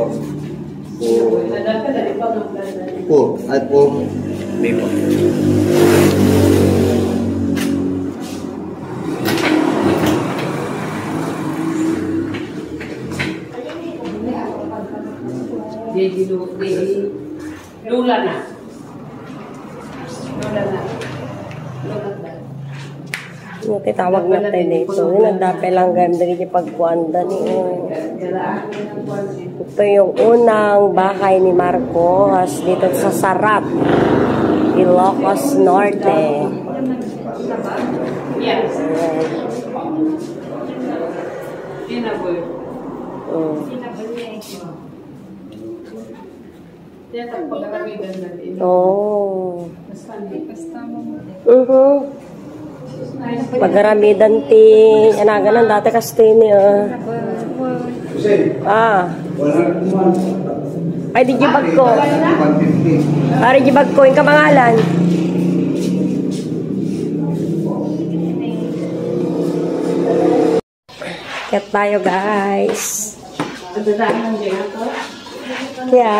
po. Po, ay po. May po. Lula na. Tawag natin dito. Nagdapay lang gayam dari pagkuanda ni. Ito yung unang bahay ni Marcos dito sa Sarat, Ilocos Norte. Yes. Oh. Pagaramidan ti anaganan dati kasto ni ay di jibag ko pare jibag ko yung kamangalan kaya tayo guys kaya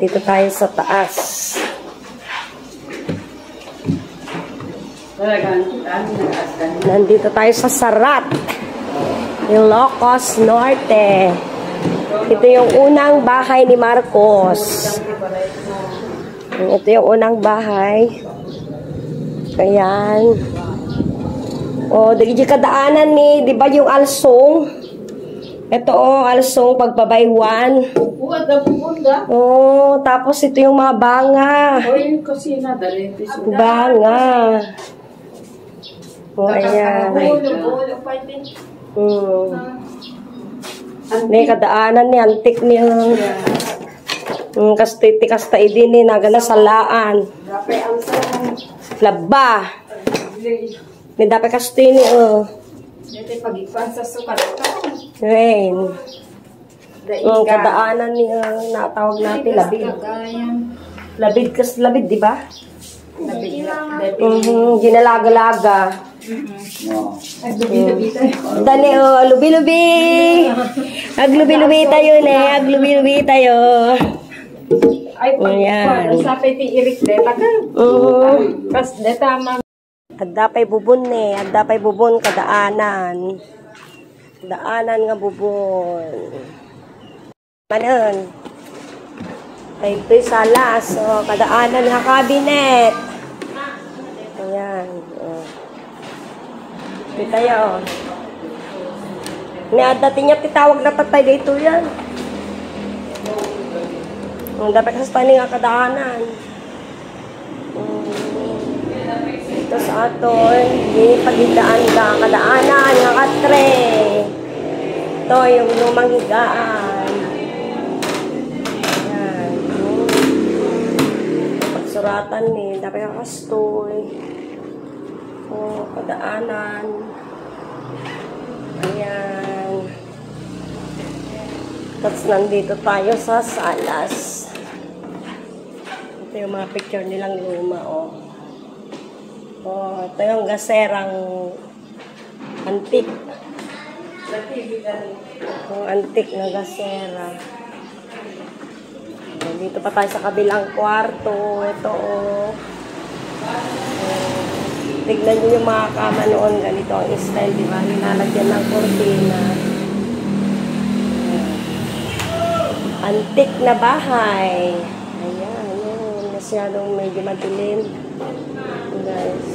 dito tayo sa taas. Nandito tayo sa Sarat, Ilocos Norte. Ito yung unang bahay ni Marcos. Ito yung unang bahay. Ayan. O, dili kadaanan ni, di ba yung Alsong? Ito Alsong pagpabaywan. Oh, tapos ito yung mga banga. Banga. Oh, ayan. May kadaanan ni antik ni kasta idin ni nagana salaan. Laba. May dapat kasta ni rain. Kadaanan ni natawag natin labid. Labid di ba? Ginalaga-laga. Dali lubi-lubi. Aglubi-lubi tayo ne, aglubi-lubi tayo. Ay, sapay ti irik deta ka. Kas deta ma. Adapay bubon ne, adapay bubon kadaanan. Daanan nga bubon. Manon. Ay, ito'y salas. O, kadaanan nga cabinet. Ayan. O. Ito tayo. Dati niya titawag na tatay dito yan. Dapat kasastani nga kadaanan. Ito sa aton. Hindi pagidaan ka. Kadaanan nga katre. Ito yung lumang higaan. Ayan. Pagsuratan ni. Dapat kakastoy. O, kadaanan. Ayan. Tapos nandito tayo sa salas. Ito yung mga picture nilang luma, oh. Oh, ito yung gaserang antik. Yung antik na gasera. Dito pa tayo sa kabilang kwarto. Ito, oh. Tignan nyo yung mga kama noon. Ganito ang style, di ba? Nilalagyan ng kortina. Antik na bahay. Ayan, yun. Masyadong medyo madilim. Guys.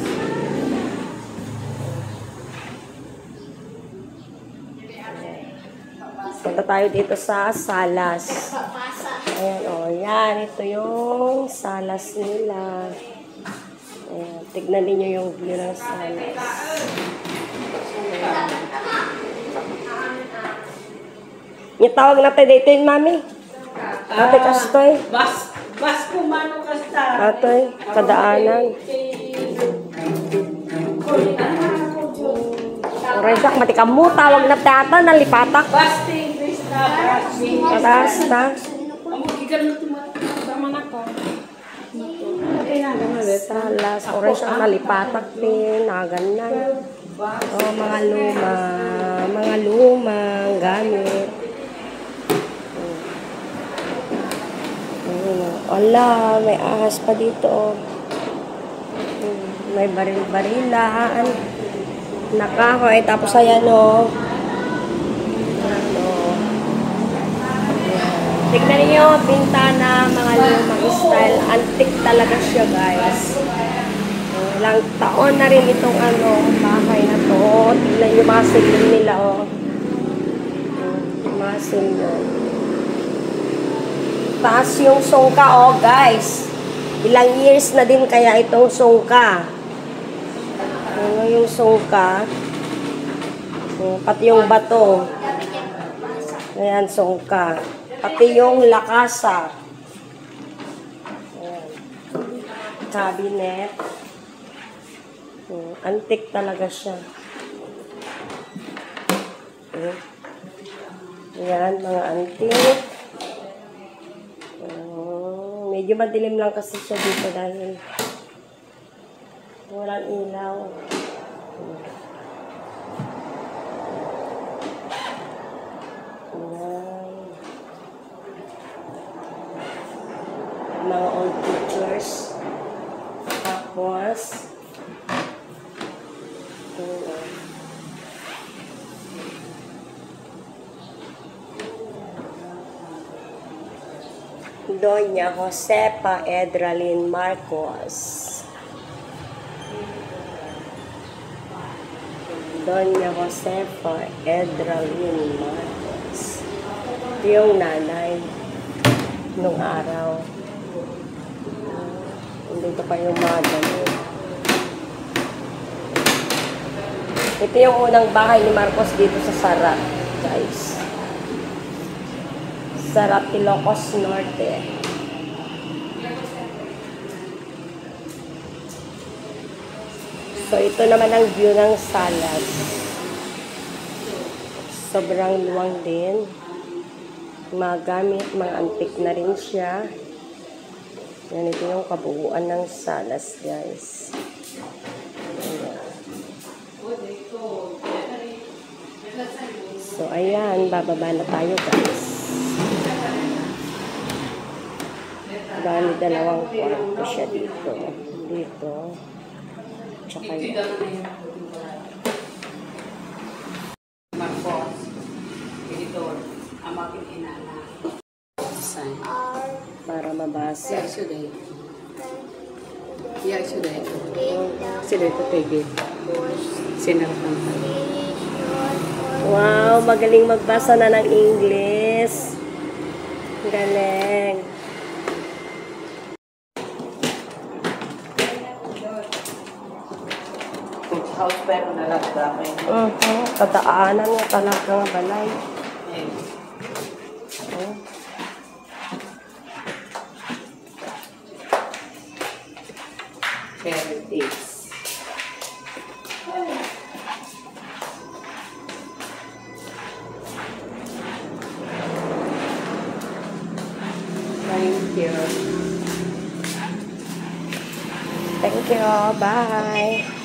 Punta tayo dito sa salas. Ayan, o. Yan. Ito yung salas nila. Ayan. Tignan ninyo yung view ng salas. Yung tawag natin dito yun, mami. Ate kastoy. Bas kumano kasta. Ate, kadaanan. Resak, mati kamu tawag na tata na lipatak. Basting, Krista, basting. Basta. Amo gikan mo tama na ko. Salas, orange ang nalipatak din, naganan. Oh, mga lumang gamit. Hala, may ahas pa dito. May baril-barilan. Nakahoy. Tapos ayan o. Tignan niyo, bintana, mga lumang style. Antique talaga siya, guys. Ilang taon na rin itong bahay na to. Tignan niyo mga silin nila, oh. Mga silin. Taas yung sungka, oh, guys. Ilang years na din kaya itong sungka. Ano yung sungka? Pati yung bato. Ayan, sungka. Pati yung lakasa. Ayan. Cabinet. Antique talaga siya. Ayan, mga antique. Medyo madilim lang kasi siya dito dahil walang ilaw. Ayan. Mga old pictures. Tapos Doña Josefa Edralin Marcos. Doña Josefa Edralin Marcos. Ito yung nanay nung araw. Dito pa yung mga ganun. Ito yung unang bahay ni Marcos dito sa Sara, guys. Sara, Ilocos Norte. So, ito naman ang view ng Salas. Sobrang luwang din. Mga gamit, mga antique na rin siya. Yan, ito yung kabuuan ng Salas, guys. Ayan. So, ayan, bababa na tayo, guys. Dami dalawang kwarto siya dito. Dito. Tsaka yun. Marcos, editor, ang aking inana. Sign. Para mabasa. Yeah, today. Sila ito pegi. Sinarapang tayo. Wow, magaling magbasa na ng English. Galing. House pero nalagdamay. Kadaanan nga talagang balay. Heritage. Thank you. Thank you. Bye.